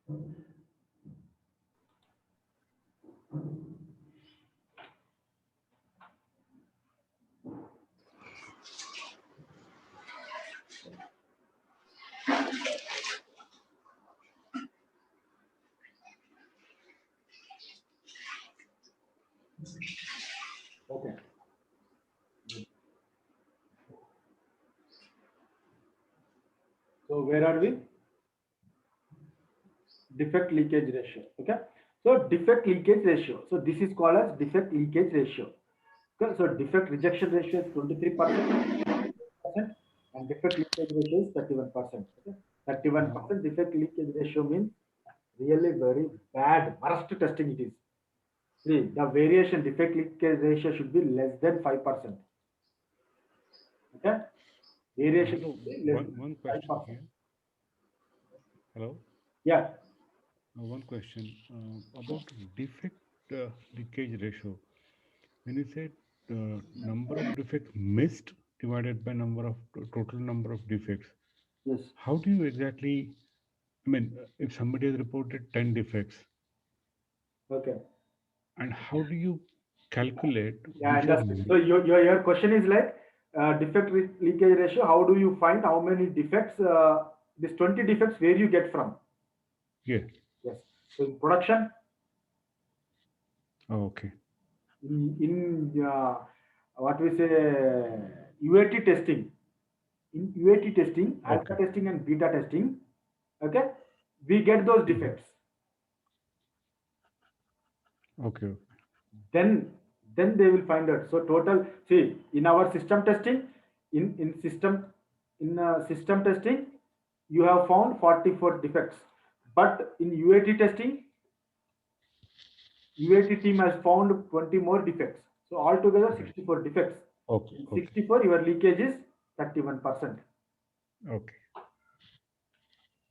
Okay. So where are we? Defect leakage ratio. Okay. So defect leakage ratio. So this is called as defect leakage ratio. Okay. So defect rejection ratio is 23%, and defect leakage ratio is 31%. Okay. Uh, 31% defect leakage ratio means really very bad, worst testing it is. See, the variation defect leakage ratio should be less than 5%. Okay. Variation Hello, should be less than one question 5%. here. Hello, Yeah. one question about defect leakage ratio. When you said number of defects missed divided by total number of defects, Yes. how do you exactly? I mean, if somebody has reported 10 defects, Okay. and how do you calculate Yeah, I which are understood. So your question is like defect leakage ratio. How do you find how many defects? This 20 defects where you get from? yeah? Yes. So in production, Oh, okay, in what we say UAT testing, in UAT testing, alpha okay, testing and beta testing, okay, we get those hmm, defects. okay, Then they will find out. So total, see, in our system testing, in system in system testing, you have found 44 defects, but in UAT testing, UAT team has found 20 more defects. So altogether right, 64 defects. okay, In okay, 64, your leakage is 31%. okay.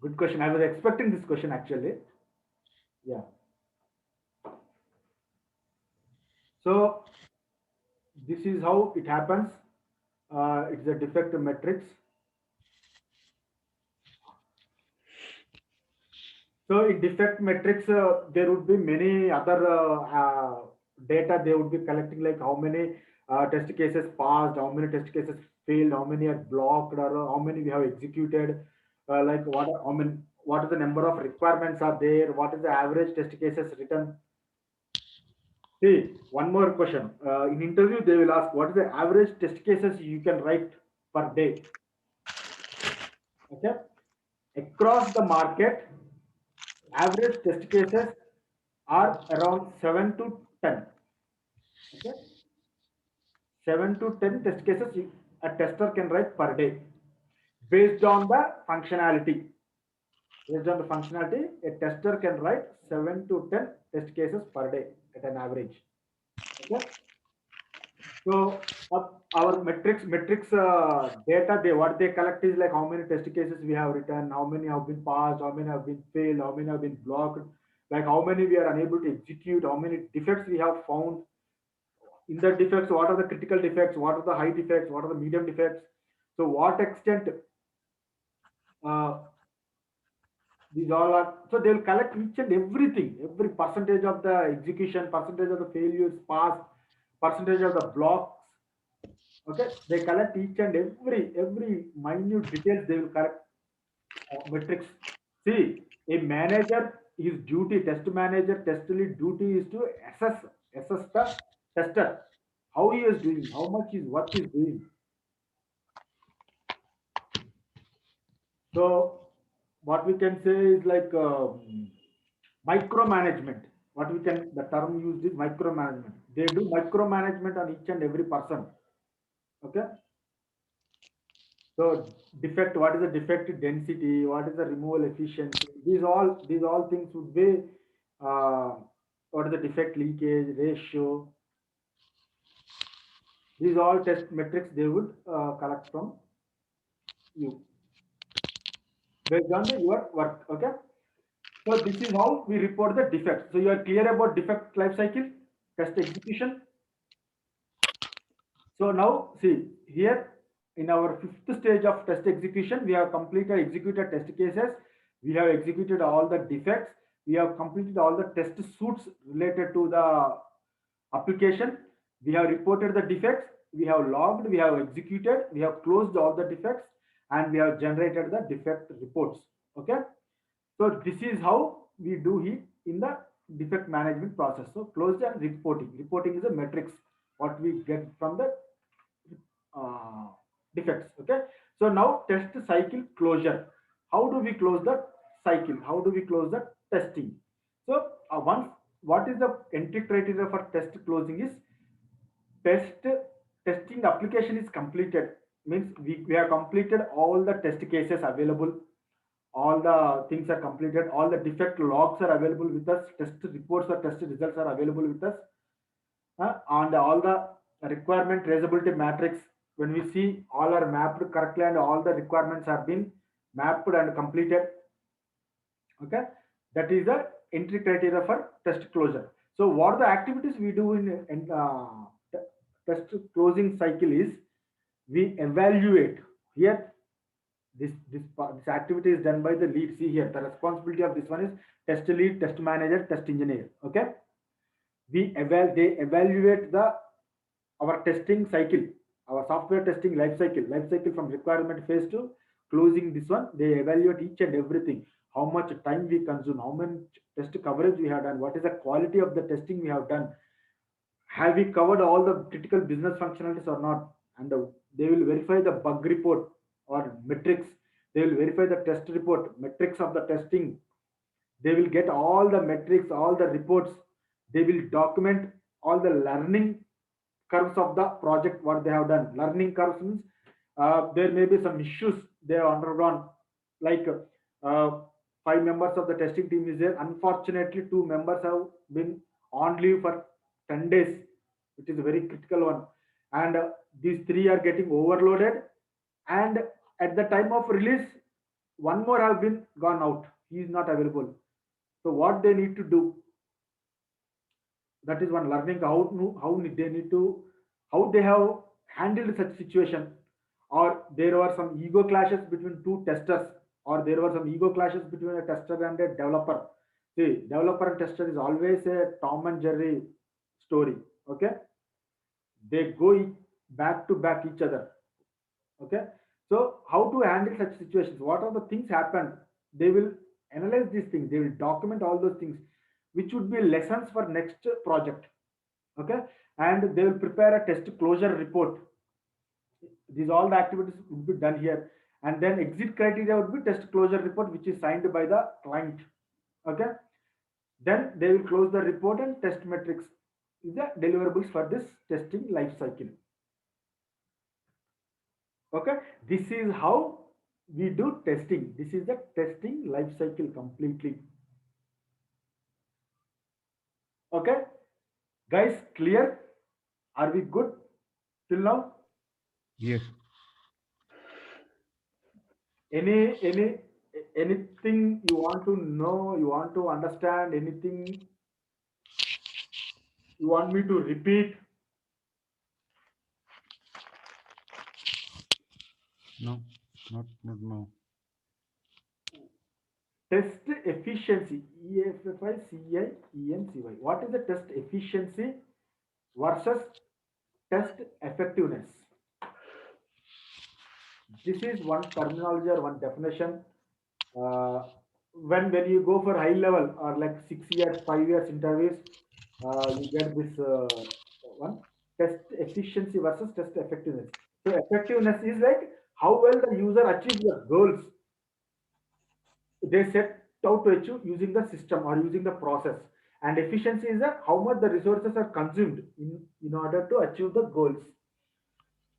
Good question. I was expecting this question actually. Yeah. So this is how it happens. It's a defect matrix. So in defect metrics, there would be many other data they would be collecting, like how many test cases passed, how many test cases failed, how many are blocked, or how many we have executed, like what is the number of requirements are there, what is the average test cases written. See, one more question. In interview, they will ask what is the average test cases you can write per day. Okay, across the market, average test cases are around 7 to 10. Okay, 7 to 10 test cases a tester can write per day based on the functionality. Based on the functionality, a tester can write 7 to 10 test cases per day at an average. Okay, so our metrics data, they what they collect is like how many test cases we have written, how many have been passed, how many have been failed, how many have been blocked, like how many we are unable to execute, how many defects we have found. In the defects, what are the critical defects, what are the high defects, what are the medium defects. So what extent uh, these all are, so they will collect each and everything, every percentage of the execution, percentage of the failures passed, percentage of the blocks. Okay, they collect each and every minute details, they will collect metrics. See, a manager, his duty, test manager, test lead duty is to assess the tester, how he is doing, how much his work is doing. So what we can say is like micromanagement. What we can, the term used is micromanagement. They do micromanagement on each and every person. Okay. So defect, what is the defect density? What is the removal efficiency? These all things would be what is the defect leakage ratio? These all test metrics they would collect from you based on your work. Okay. So this is how we report the defects. So you are clear about defect life cycle, test execution. So now see here in our fifth stage of test execution, we have completed executed test cases. We have executed all the defects. We have completed all the test suits related to the application. We have reported the defects. We have logged. We have executed. We have closed all the defects, and we have generated the defect reports. Okay. So this is how we do it in the defect management process. So closed and reporting. Reporting is a metrics what we get from the uh, defects. Okay. So now test cycle closure. How do we close the cycle? How do we close the testing? So once what is the entry criteria for test closing is test testing application is completed, means we have completed all the test cases available, all the things are completed, all the defect logs are available with us, test reports or test results are available with us, and all the requirement traceability matrix, when we see all are mapped correctly and all the requirements have been mapped and completed. Okay, that is the entry criteria for test closure. So what the activities we do in test closing cycle is we evaluate here. This activity is done by the lead. See here, the responsibility of this one is test lead, test manager, test engineer. Okay, they evaluate the our testing cycle, our software testing life cycle from requirement phase to closing. This one they evaluate each and everything, how much time we consume, how much test coverage we have done, what is the quality of the testing we have done, have we covered all the critical business functionalities or not. And they will verify the bug report or metrics, they will verify the test report metrics of the testing, they will get all the metrics, all the reports, they will document all the learning curves of the project, what they have done. Learning curves means there may be some issues they have undergone, like uh, 5 members of the testing team is there, unfortunately 2 members have been on leave for 10 days, which is a very critical one, and these three are getting overloaded, and at the time of release one more have been gone out, he is not available. So what they need to do, that is one learning, how they need to, how they have handled such situation, or there were some ego clashes between two testers, or there were some ego clashes between a tester and a developer. See, developer and tester is always a Tom and Jerry story. Okay, they go back to back each other. Okay, so how to handle such situations, what are the things happened, they will analyze these things, they will document all those things, which would be lessons for next project. Okay, and they will prepare a test closure report. These all the activities would be done here, and then exit criteria would be test closure report, which is signed by the client. Okay, then they will close the report, and test metrics is the deliverables for this testing life cycle. Okay, this is how we do testing, this is the testing life cycle completely. Okay, guys, clear? Are we good till now? Yes. Any anything you want to know, you want to understand, anything you want me to repeat? No, not now. Test efficiency, EFFICIENCY. What is the test efficiency versus test effectiveness? This is one terminology or one definition. Uh, when you go for high level or like 6 years, 5 years interviews, you get this one, test efficiency versus test effectiveness. So effectiveness is like how well the user achieves the goals they set out to achieve using the system or using the process. And efficiency is how much the resources are consumed in order to achieve the goals.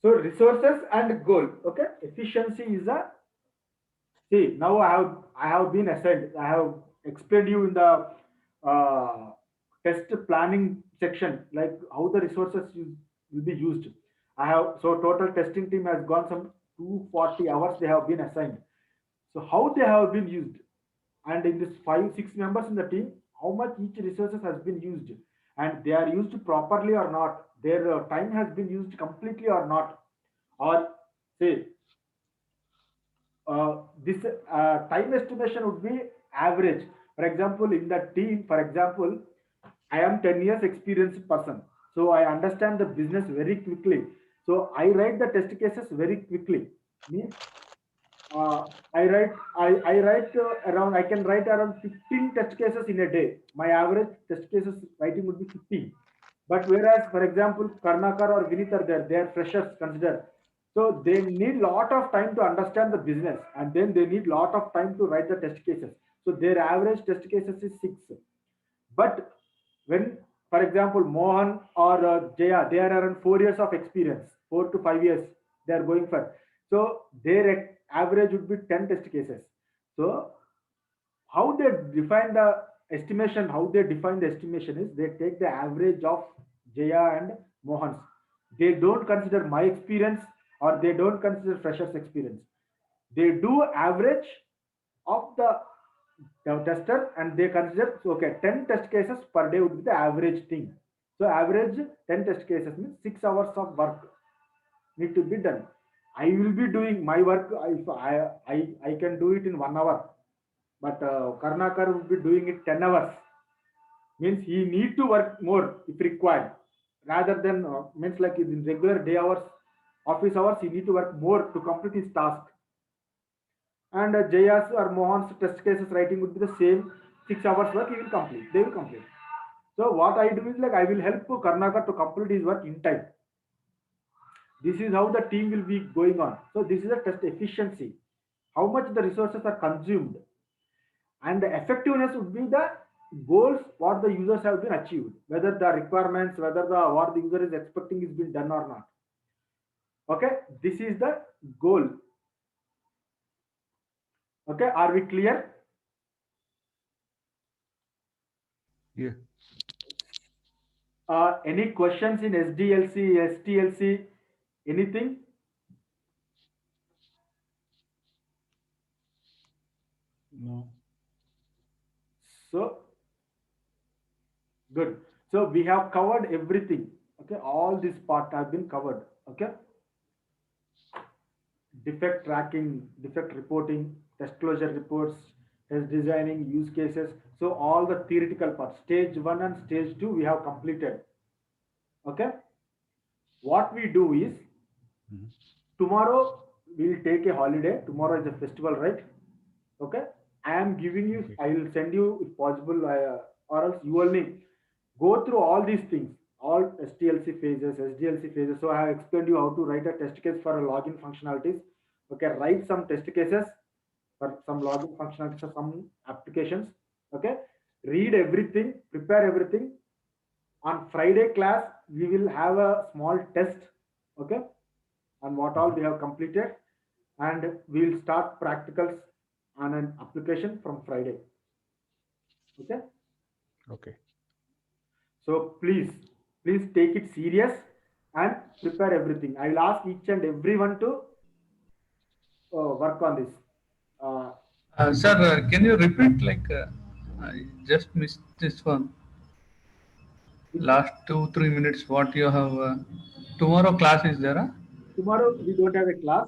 So resources and goal. Okay, efficiency is a, see, now I have been assigned. I have explained you in the uh, test planning section, like how the resources will be used. I have, so total testing team has gone some 240 hours they have been assigned. So how they have been used, and in this 5 6 members in the team, how much each resources has been used, and they are used properly or not. Their time has been used completely or not, or say this time estimation would be average. For example, in the team, for example, I am 10 years experienced person. So I understand the business very quickly. So I write the test cases very quickly. Means uh, I can write around 15 test cases in a day. My average test cases writing would be 15. But whereas, for example, Karnakar or Vinith are there, they are freshers considered. So they need lot of time to understand the business, and then they need lot of time to write the test cases. So their average test cases is 6. But when, for example, Mohan or Jaya, they are around 4 years of experience, 4 to 5 years they are going for. So their average would be 10 test cases. So how they define the estimation, how they define the estimation is they take the average of Jaya and Mohan's. They don't consider my experience or they don't consider freshers experience. They do average of the tester and they consider, so okay, 10 test cases per day would be the average thing. So average 10 test cases means 6 hours of work need to be done. I will be doing my work. I can do it in 1 hour, but Karnakar would be doing it 10 hours. Means he need to work more if required, rather than means like in regular day hours, office hours, he need to work more to complete his task. And Jaya's or Mohan's test cases writing would be the same. 6 hours work he will complete. They will complete. So what I do is like I will help Karnakar to complete his work in time. This is how the team will be going on. So this is a test efficiency, how much the resources are consumed, and the effectiveness would be the goals what the users have been achieved, whether the requirements, whether the what the user is expecting is been done or not. Okay, this is the goal. Okay, are we clear? Yeah. Any questions in SDLC, STLC, anything? No. So good. So we have covered everything. Okay, all this part have been covered. Okay, defect tracking, defect reporting, test closure reports, test designing, use cases. So all the theoretical parts, stage one and stage two, we have completed. Okay, what we do is Mhm. tomorrow we'll take a holiday. Tomorrow is a festival, right? Okay, I am giving you. Okay. I will send you if possible, or else you only go through all these things, all STLC phases, SDLC phases. So I have explained you how to write a test case for a login functionalities. Okay, write some test cases for some login functionalities for some applications. Okay, read everything, prepare everything. On Friday class, we will have a small test. Okay, on what all Mhm. we have completed, and we will start practicals on an application from Friday. Okay, Okay. so please take it serious and prepare everything. I will ask each and everyone to work on this. Uh, Sir, can you repeat? I just missed this one. which is Last 2 3 minutes. What you have? Tomorrow class is there? Huh? tomorrow we don't have a class.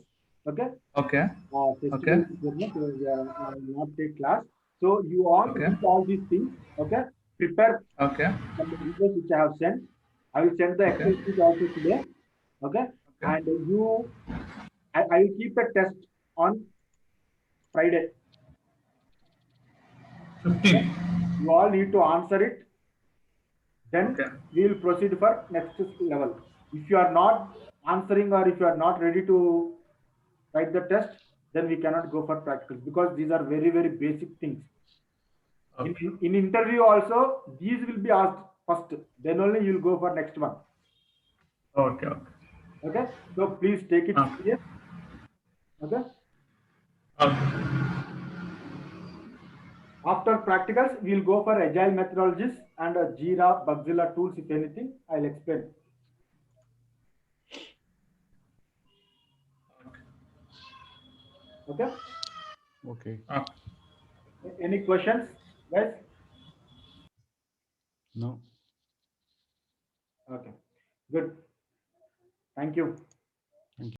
Okay, Okay. festival Okay. is there, no? So we will not take class. So you all Okay. read all these things. Okay, prepare Okay. from the videos which I have sent. I will send the Okay. Excel sheet also today. Okay, Okay. and I will keep a test on Friday. Okay, 15. you all need to answer it. Then Okay. we will proceed for next level. If you are not answering or if you are not ready to write the test, then we cannot go for practicals because these are very basic things. In, Okay. in, in interview also, these will be asked first. Then only you will go for next one. Okay. Okay. Okay, so please take it Okay. serious. Okay, Okay. after practicals, we will go for agile methodologies and Jira, Bugzilla tools. If anything, I'll explain. Okay, Okay. Okay. any questions, guys? No. Okay, good. Thank you.